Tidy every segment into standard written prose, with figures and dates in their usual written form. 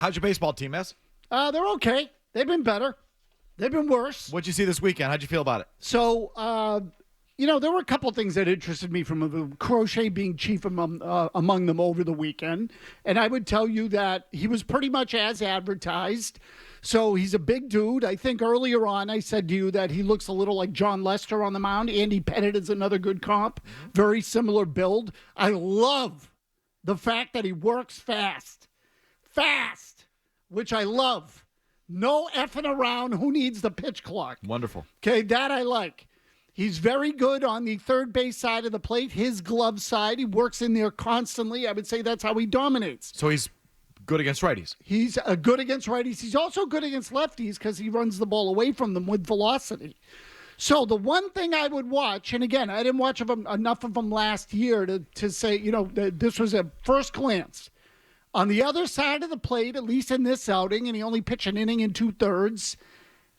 How's your baseball team, Mazz? They're okay. They've been better. They've been worse. What'd you see this weekend? How'd you feel about it? So, there were a couple things that interested me from Crochet being chief among them over the weekend. And I would tell you that he was pretty much as advertised. So he's a big dude. I think earlier on I said to you that he looks a little like John Lester on the mound. Andy Pettit is another good comp. Very similar build. I love the fact that he works fast, which I love. No effing around. Who needs the pitch clock? Wonderful. Okay, that I like. He's very good on the third base side of the plate, his glove side. He works in there constantly. I would say that's how he dominates. So he's good against righties. He's good against righties. He's also good against lefties because he runs the ball away from them with velocity. So the one thing I would watch, and again, I didn't watch enough of him last year to say, this was a first glance. On the other side of the plate, at least in this outing, and he only pitched an inning and 2/3,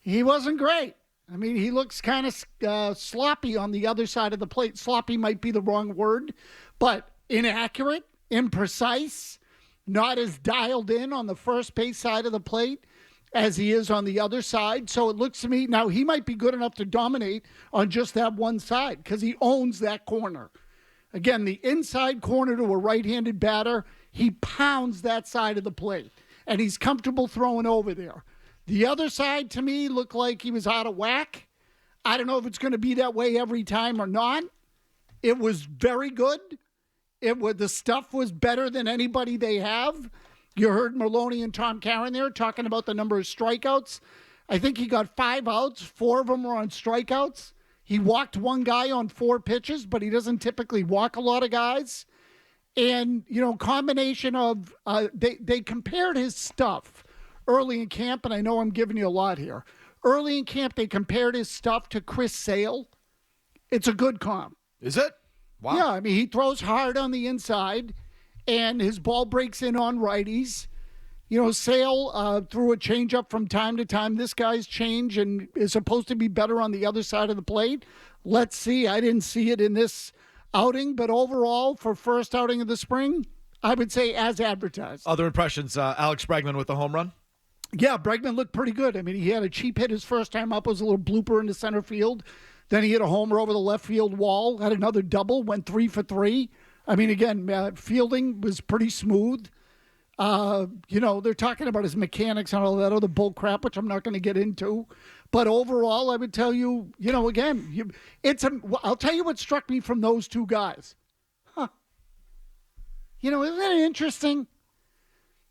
he wasn't great. I mean, he looks kind of sloppy on the other side of the plate. Sloppy might be the wrong word, but inaccurate, imprecise, not as dialed in on the first base side of the plate as he is on the other side. So it looks to me, now he might be good enough to dominate on just that one side because he owns that corner. Again, the inside corner to a right-handed batter, he pounds that side of the plate, and he's comfortable throwing over there. The other side, to me, looked like he was out of whack. I don't know if it's going to be that way every time or not. It was very good. The stuff was better than anybody they have. You heard Merlone and Tom Caron there talking about the number of strikeouts. I think he got 5 outs. 4 of them were on strikeouts. He walked one guy on 4 pitches, but he doesn't typically walk a lot of guys. And, combination of they compared his stuff early in camp, and I know I'm giving you a lot here. Early in camp, they compared his stuff to Chris Sale. It's a good comp. Is it? Wow. Yeah, I mean, he throws hard on the inside, and his ball breaks in on righties. Sale threw a changeup from time to time. This guy's change and is supposed to be better on the other side of the plate. Let's see. I didn't see it in this outing, but overall, for first outing of the spring, I would say as advertised. Other impressions, Alex Bregman with the home run? Yeah, Bregman looked pretty good. I mean, he had a cheap hit his first time up. It was a little blooper into center field. Then he hit a homer over the left field wall, had another double, went 3 for 3. I mean, again, fielding was pretty smooth. They're talking about his mechanics and all that other bull crap, which I'm not going to get into. But overall, I would tell you, again, I'll tell you what struck me from those two guys. Isn't it interesting?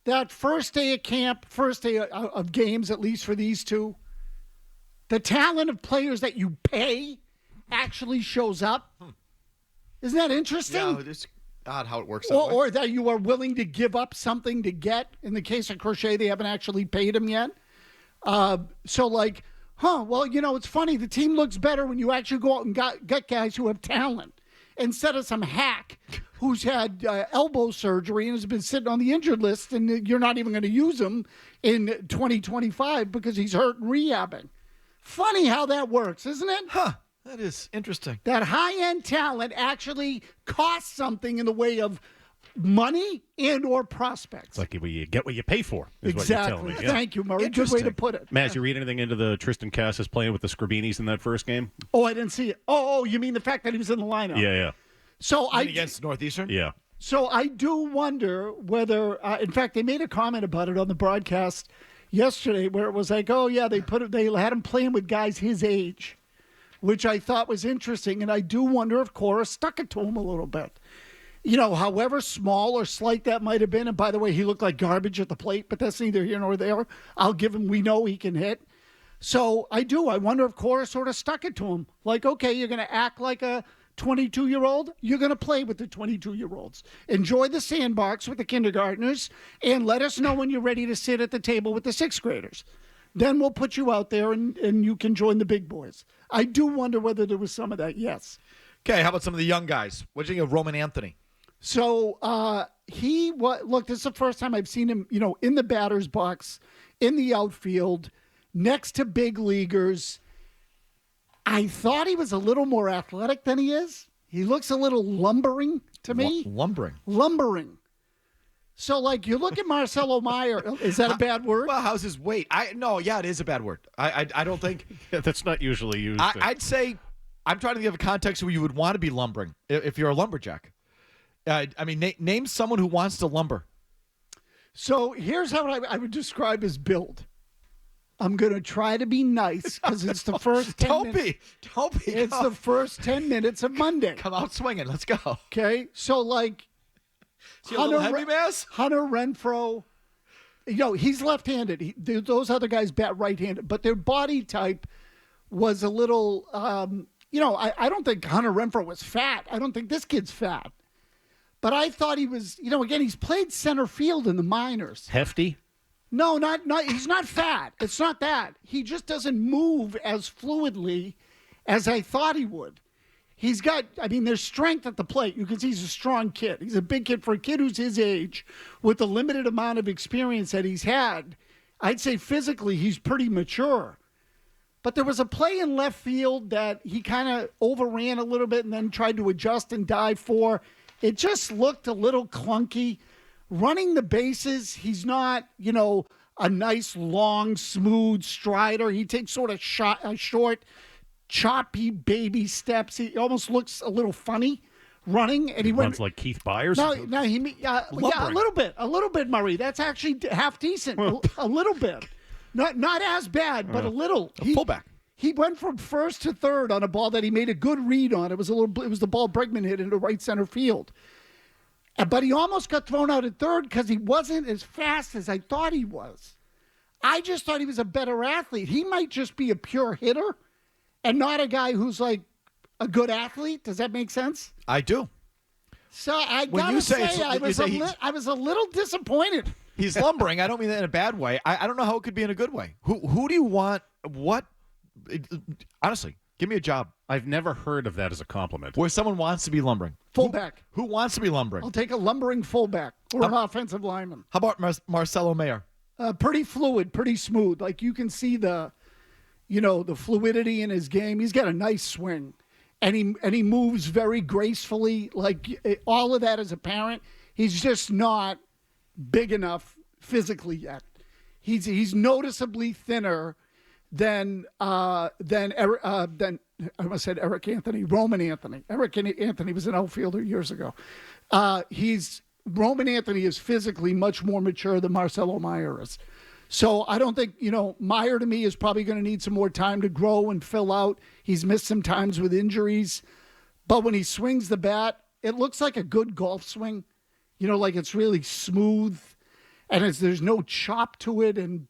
That first day of camp, first day of games, at least for these two, the talent of players that you pay actually shows up. Isn't that interesting? Yeah, it's odd how it works or that you are willing to give up something to get. In the case of Crochet, they haven't actually paid him yet. It's funny. The team looks better when you actually go out and get guys who have talent instead of some hack who's had elbow surgery and has been sitting on the injured list, and you're not even going to use him in 2025 because he's hurt and rehabbing. Funny how that works, isn't it? Huh. That is interesting. That high-end talent actually costs something in the way of money and or prospects. It's like you get what you pay for, is exactly. What you're telling me. Yeah. Thank you, Murray. Good way to put it. Mazz, you read anything into the Tristan Cassis playing with the Scribinis in that first game? Oh, I didn't see it. Oh, you mean the fact that he was in the lineup? Yeah. So against Northeastern? Yeah. So I do wonder whether, in fact, they made a comment about it on the broadcast yesterday where it was like, oh, yeah, they had him playing with guys his age, which I thought was interesting. And I do wonder if Cora stuck it to him a little bit. However small or slight that might have been. And by the way, he looked like garbage at the plate, but that's neither here nor there. I'll give him, we know he can hit. So I wonder if Cora sort of stuck it to him. Like, okay, you're going to act like a 22-year-old, you're going to play with the 22-year-olds. Enjoy the sandbox with the kindergartners, and let us know when you're ready to sit at the table with the 6th graders. Then we'll put you out there, and you can join the big boys. I do wonder whether there was some of that, yes. Okay, how about some of the young guys? What do you think of Roman Anthony? So look, this is the first time I've seen him, in the batter's box, in the outfield, next to big leaguers. I thought he was a little more athletic than he is. He looks a little lumbering to me. Lumbering. So, like, you look at Marcelo Meyer. Is that a bad word? Well, how's his weight? Yeah, it is a bad word. I don't think. That's not usually used. I'd say I'm trying to give a context where you would want to be lumbering if you're a lumberjack. I mean, name someone who wants to lumber. So here's how I would describe his build. I'm going to try to be nice because it's the first 10 minutes. Don't be. It's the first 10 minutes of Monday. Come out swinging. Let's go. Okay? So, like, Is he a little heavy, Mazz? Hunter Renfroe, he's left-handed. Those other guys bat right-handed. But their body type was a little, I don't think Hunter Renfroe was fat. I don't think this kid's fat. But I thought he was, again, he's played center field in the minors. Hefty? No, not he's not fat. It's not that. He just doesn't move as fluidly as I thought he would. He's got, there's strength at the plate. You can see he's a strong kid. He's a big kid for a kid who's his age with the limited amount of experience that he's had. I'd say physically he's pretty mature. But there was a play in left field that he kind of overran a little bit and then tried to adjust and dive for. It just looked a little clunky. Running the bases, he's not, a nice, long, smooth strider. He takes sort of short, choppy baby steps. He almost looks a little funny running. And he runs like Keith Byers? No, yeah, a little bit, Murray. That's actually half decent. A little bit. Not as bad, but a little. Fullback. He went from first to third on a ball that he made a good read on. It was the ball Bregman hit into right center field. But he almost got thrown out at third because he wasn't as fast as I thought he was. I just thought he was a better athlete. He might just be a pure hitter and not a guy who's like a good athlete. Does that make sense? I do. So I gotta say, I was a little disappointed. He's lumbering. I don't mean that in a bad way. I don't know how it could be in a good way. Who do you want? What? Honestly, give me a job I've never heard of that as a compliment. where someone wants to be lumbering. Fullback. Who wants to be lumbering? I'll take a lumbering fullback or an offensive lineman. How about Marcelo Meyer? Pretty fluid, pretty smooth. Like you can see the fluidity in his game. He's got a nice swing, and he moves very gracefully. Like all of that is apparent. He's just not big enough physically yet. He's noticeably thinner than I almost said Eric Anthony, Roman Anthony. Eric Anthony was an outfielder years ago. Roman Anthony is physically much more mature than Marcelo Meyer is. So I don't think, Meyer to me is probably going to need some more time to grow and fill out. He's missed some times with injuries. But when he swings the bat, it looks like a good golf swing. Like it's really smooth and there's no chop to it. And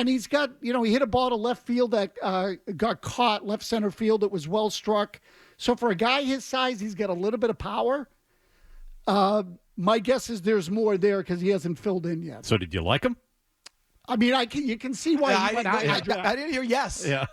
he's got, he hit a ball to left field that got caught, left center field. It was well struck. So for a guy his size, he's got a little bit of power. My guess is there's more there because he hasn't filled in yet. So did you like him? You can see why he went high. I didn't hear yes. Yeah.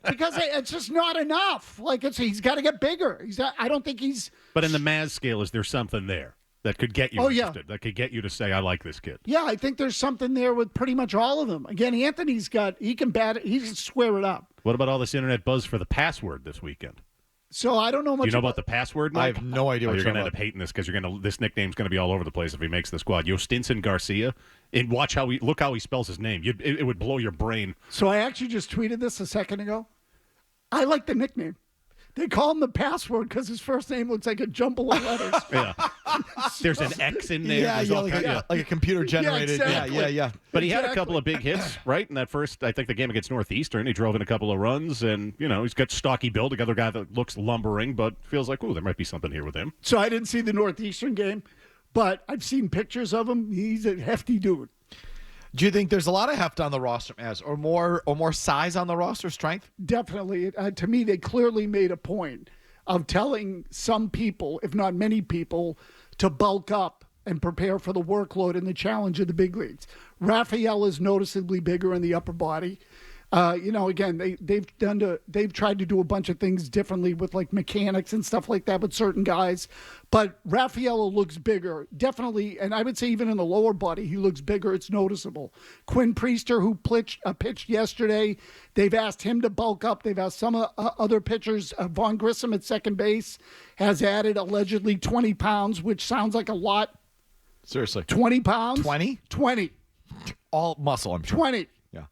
Because it's just not enough. He's got to get bigger. I don't think he's. But in the Mazz scale, is there something there that could get you interested? Yeah. That could get you to say, I like this kid? Yeah, I think there's something there with pretty much all of them. Again, he can bat it. He can square it up. What about all this internet buzz for the password this weekend? So I don't know much. Do you know about the password, Mike? I have no idea what you're you're going to talking end up hating this because this nickname's going to be all over the place if he makes the squad. Yostinson Garcia. And look how he spells his name. It would blow your brain. So I actually just tweeted this a second ago. I like the nickname. They call him the password because his first name looks like a jumble of letters. Yeah. There's an X in there. Yeah, like a computer generated. Yeah, exactly. Yeah. But he had a couple of big hits, right? In that first, I think the game against Northeastern, he drove in a couple of runs, and he's got stocky build. Another guy that looks lumbering, but feels like, there might be something here with him. So I didn't see the Northeastern game, but I've seen pictures of him. He's a hefty dude. Do you think there's a lot of heft on the roster, as or more size on the roster, strength? Definitely. To me, they clearly made a point of telling some people, if not many people, to bulk up and prepare for the workload and the challenge of the big leagues. Raphael is noticeably bigger in the upper body. Again, they've tried to do a bunch of things differently with like mechanics and stuff like that with certain guys, but Raphael looks bigger, definitely, and I would say even in the lower body he looks bigger. It's noticeable. Quinn Priester, who pitched yesterday, they've asked him to bulk up. They've asked some other pitchers. Vaughn Grissom at second base has added allegedly 20 pounds, which sounds like a lot. Seriously. 20 pounds? 20? 20. All muscle, I'm sure. 20. Yeah.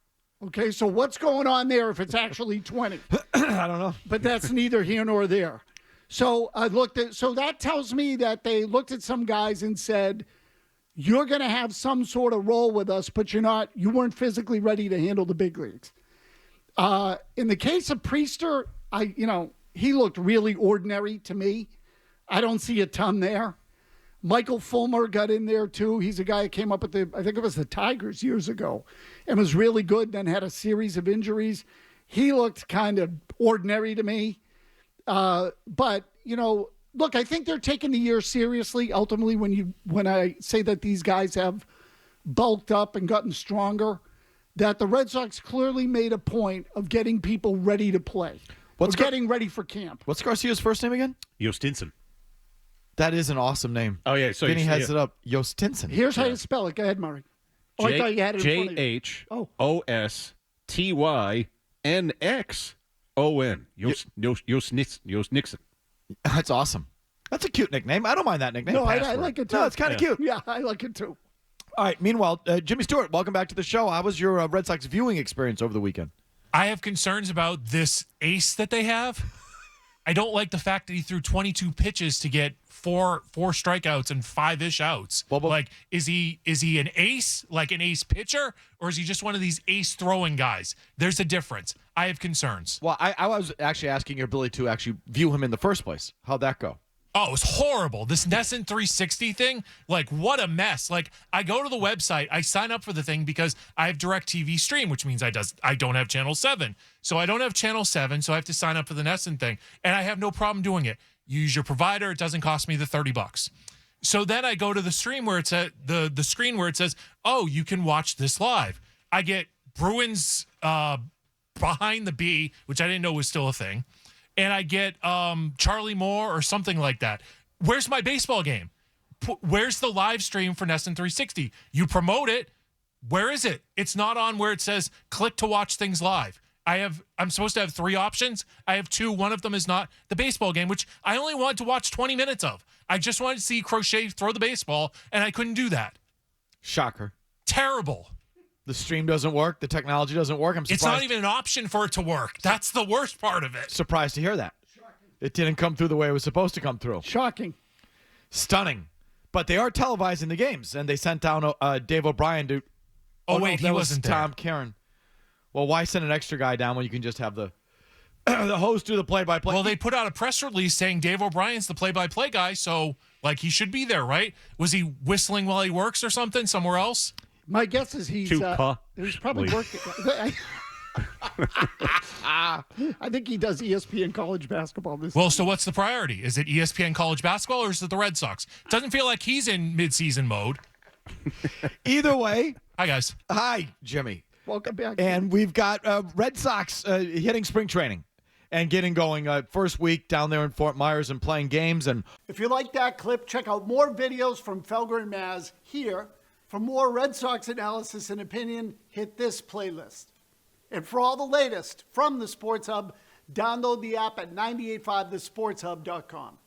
Okay, so what's going on there if it's actually 20? I don't know. But that's neither here nor there. So I looked at. So that tells me that they looked at some guys and said, "You're going to have some sort of role with us, but you're not. You weren't physically ready to handle the big leagues." In the case of Priester, he looked really ordinary to me. I don't see a ton there. Michael Fulmer got in there too. He's a guy that came up with I think it was the Tigers years ago, and was really good. Then had a series of injuries. He looked kind of ordinary to me. But look, I think they're taking the year seriously. Ultimately, when I say that these guys have bulked up and gotten stronger, that the Red Sox clearly made a point of getting people ready to play. Getting ready for camp. What's Garcia's first name again? Jostinson. That is an awesome name. Oh, yeah. So Vinny has it up. Jostinson. Here's how you spell it. Go ahead, Murray. Oh, I thought you had it in front of you. JHOSTYNXON. Josnixon. That's awesome. That's a cute nickname. I don't mind that nickname. No, I like it too. No, it's kind of cute. Yeah, I like it too. All right. Meanwhile, Jimmy Stewart, welcome back to the show. How was your Red Sox viewing experience over the weekend? I have concerns about this ace that they have. I don't like the fact that he threw 22 pitches to get four strikeouts and 5-ish outs. Well, is he an ace, like an ace pitcher, or is he just one of these ace throwing guys? There's a difference. I have concerns. Well, I was actually asking your ability to actually view him in the first place. How'd that go? Oh, it was horrible. This Nesson 360 thing, like, what a mess. Like, I go to the website, I sign up for the thing because I have DirecTV Stream, which means I don't have Channel 7. So I don't have Channel 7, so I have to sign up for the Nesson thing, and I have no problem doing it. You use your provider, it doesn't cost me the $30. So then I go to the stream where it's at the screen where it says, "Oh, you can watch this live." I get Bruins Behind the B, which I didn't know was still a thing. And I get Charlie Moore or something like that. Where's my baseball game? Where's the live stream for Nesson 360? You promote it. Where is it? It's not on where it says click to watch things live. I'm supposed to have 3 options. I have 2. One of them is not the baseball game, which I only wanted to watch 20 minutes of. I just wanted to see Crochet throw the baseball, and I couldn't do that. Shocker. Terrible. The stream doesn't work. The technology doesn't work. I'm surprised. It's not even an option for it to work. That's the worst part of it. Surprised to hear that. It didn't come through the way it was supposed to come through. Shocking. Stunning. But they are televising the games, and they sent down Dave O'Brien to... Oh, wait, he wasn't there. Tom Karen. Well, why send an extra guy down when you can just have the the host do the play-by-play? Well, they put out a press release saying Dave O'Brien's the play-by-play guy, so, like, he should be there, right? Was he whistling while he works or something somewhere else? My guess is he's probably working. I think he does ESPN college basketball. So what's the priority? Is it ESPN college basketball or is it the Red Sox? Doesn't feel like he's in midseason mode. Either way. Hi, guys. Hi, Jimmy. Welcome back. And we've got Red Sox hitting spring training and getting going. First week down there in Fort Myers and playing games. And if you like that clip, check out more videos from Felger and Mazz here. For more Red Sox analysis and opinion, hit this playlist. And for all the latest from the Sports Hub, download the app at 985thesportshub.com.